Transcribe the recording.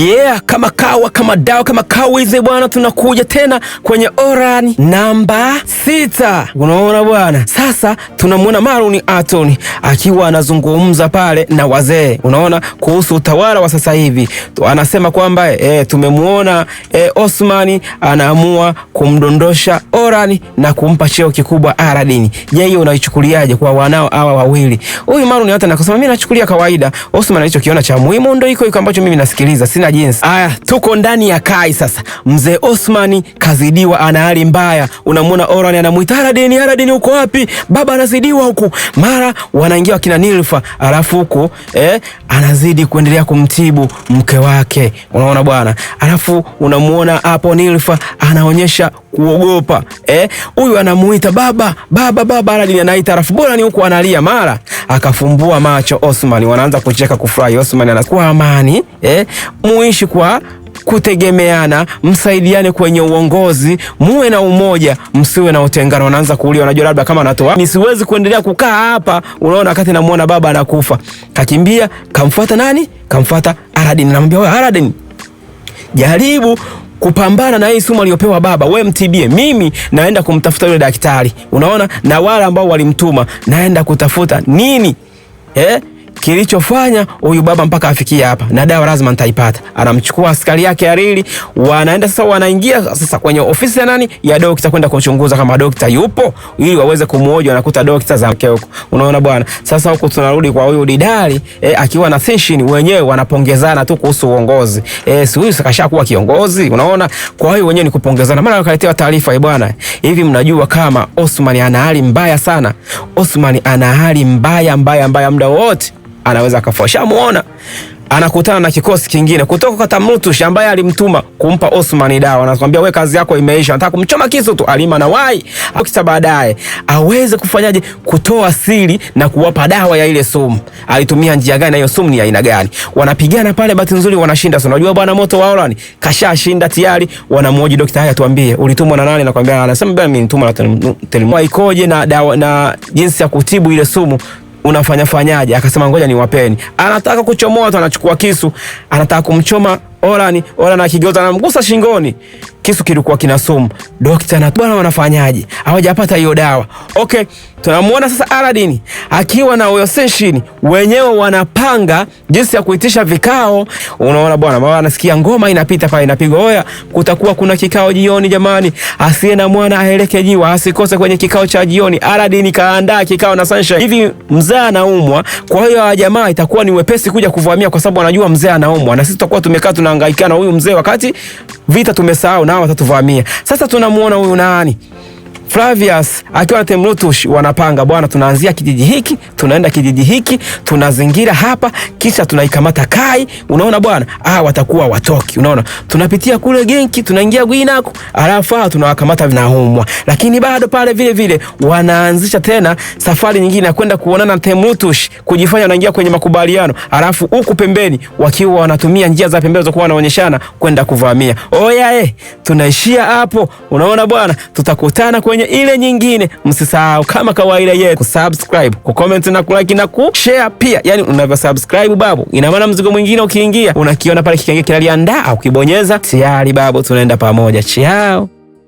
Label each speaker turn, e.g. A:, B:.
A: Yeah, kama kawa kama dawa kama kawize bwana, tunakuja tena kwenye Oran namba 6. Unaona bwana, sasa tunamwona Marlon Anthony akiwa anazungumza pale na wazee, unaona, kuhusu utawala wa sasa hivi. Anasema kwamba tumemwona Osman anaamua kumdondosha Oran na kumpa cheo kikubwa Aladdin. Je, hiyo unaichukuliaje kwa wanao hawa wawili? Huyu Marlon Anthony akasema mimi nachukulia kawaida. Osman alichokiona cha muhimu ndio iko ambacho mimi nasikiliza, sina jinsi. Aya, tuko ndani ya kai sasa. Mzee Osman kazidiwa, ana hali mbaya. Unamwona Oran anamuita Aladdin, Aladdin uko wapi? Baba anazidiwa huku. Mara wanaingia wakina Nilfa, alafu huko anazidi kuendelea kumtibu mke wake. Unaona bwana? Alafu unamuona hapo Nilfa anaonyesha kuogopa. Huyu anamuita baba, baba, baba. Aladdin anaita, alafu bora ni huko analia. Mara akafumbua macho Osman, wanaanza kucheka kufurahi. Osman anakuwa amani, muishi kwa kutegemeana, msaidiane kwenye uongozi, muwe na umoja, msiwe na utengano. Wanaanza kuulia, wanajua labda kama anatoa, nisiwezi kuendelea kukaa hapa. Unaona, wakati namuona baba anakufa, kakimbia kamfuata nani? Kamfuata Aladdin. Anamwambia wewe Aladdin, jaribu kupambana na hii sumu aliyopewa baba, wewe mtibie. Mimi naenda kumtafuta yule daktari, unaona, na wale ambao walimtuma, naenda kutafuta nini kilichofanya huyu baba mpaka afikia hapa, na dawa lazima nitaipata. Anamchukua askari yake Arili, wanaenda sasa, wanaingia sasa kwenye ofisi ya nani? Ya dokta, kwenda kuchunguza kama dokta yupo, ili waweze kumuoja. Wanakuta dokta za huko, unaona bwana. Sasa huko tunarudi kwa huyu Didari, akiwa na Senshin, wenyewe wanapongezana tu kuhusu uongozi. Si huyu kashakuwa kiongozi, unaona. Kwa hiyo wenyewe ni kupongezana. Mara wakaletewa taarifa, bwana, hivi mnajua kama Osman ana hali mbaya sana? Osman ana hali mbaya muda wote anaweza akafosha. Muona anakutana na kikosi kingine kutoka kwa Tamrutush ambaye alimtuma kumpa Osman dawa. Anakuambia wewe kazi yako imeisha, nataka kumchoma kisu tu. Alima na wai akita baadaye aweze kufanyaje, kutoa siri na kuwapa dawa ya ile sumu. Alitumia njia gani na hiyo sumu ni aina gani? Wanapigana pale, bahati nzuri wanashinda. Sio unajua bwana, moto wa Oran kashashinda tayari. Wanamhoji daktari, haya tuambie ulitumwa na nani? Nakwambia, anasema bwana, mimi nitumwa na Telemwa. Ikoje na dawa na jinsi ya kutibu ile sumu unafanyaje? Akasema ngoja niwapeni. Anataka kuchomoa watu, anachukua kisu, anataka kumchoma Oran. Oran akigeuza, anamgusa shingoni, kisu kilikuwa kina sumu. Daktari na bwana wanafanyaje? Hawajapata hiyo dawa. Okay, tunamuona sasa Aladdin akiwa na Oyosenshin, wenyewe wanapanga jinsi ya kuitisha vikao. Unaona bwana, mama anasikia ngoma inapita pale, inapigwa, oya, kutakuwa kuna kikao jioni jamani, asiye na mwana aeleke jiwa, asikose kwenye kikao cha jioni. Aladdin kaandaa kikao na Sunshine. Hivi mzee anaumwa, kwa hiyo jamaa itakuwa ni wepesi kuja kuvamia, kwa sababu anajua mzee anaumwa, na sisi tutakuwa tumekaa tunahangaika na huyu mzee, wakati vita tumesahau nao watatuvamia. Sasa tunamuona huyu nani, Flavius akiwa na Tamrutush, wanapanga bwana, tunaanzia kijiji hiki, tunaenda kijiji hiki, tunazingira hapa, kisha tunaikamata Kai. Unaona bwana, watakuwa watoki. Unaona, tunapitia kule Genki, tunaingia Guinaku, alafu tunawakamata vinaumwa. Lakini bado pale vile vile wanaanzisha tena safari nyingine ya kwenda kuonana na Tamrutush, kujifanya wanaingia kwenye makubaliano, alafu huku pembeni wakiwa wanatumia njia za pembeni za kuwa wanaonyeshana kwenda kuvamia. Oya, tunaishia hapo. Unaona bwana, tutakutana kwenye ile nyingine. Msisahau kama kawaida yetu kusubscribe, kucomment na kulike na kushare pia. Yani unavyo subscribe babu, ina maana mzigo mwingine ukiingia unakiona pale kikenge kinaliandaa, ukibonyeza tayari babu, tunaenda pamoja. Ciao.